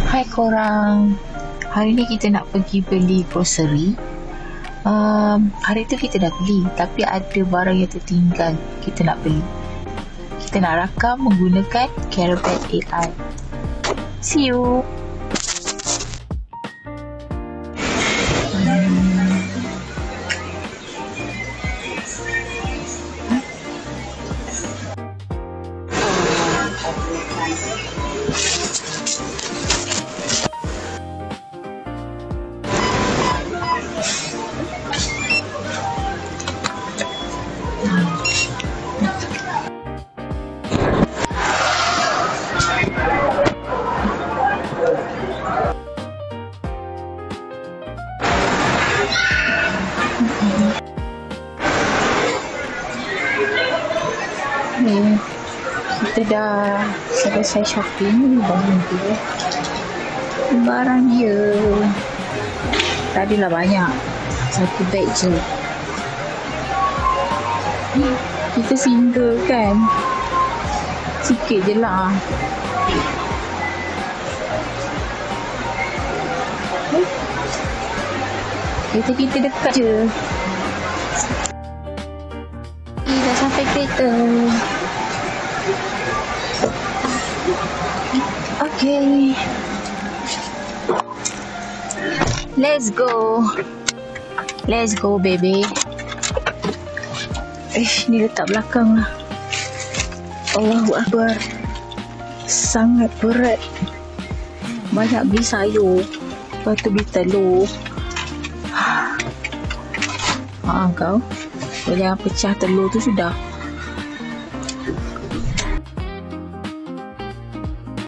Hai korang, hari ni kita nak pergi beli grocery. Hari tu kita dah beli, tapi ada barang yang tertinggal kita nak beli. Kita nak rakam menggunakan Caravan AI. See you. Kita dah selesai shopping. Barang dia tak adalah banyak, satu beg je. Kita single kan, sikit je lah. Kita dekat je. Dah sampai kereta. Okay, let's go baby. Ni letak belakang lah. Allahu Akbar, sangat berat. Banyak beli sayur, lepas tu beli telur. Kau boleh pecah telur tu sudah.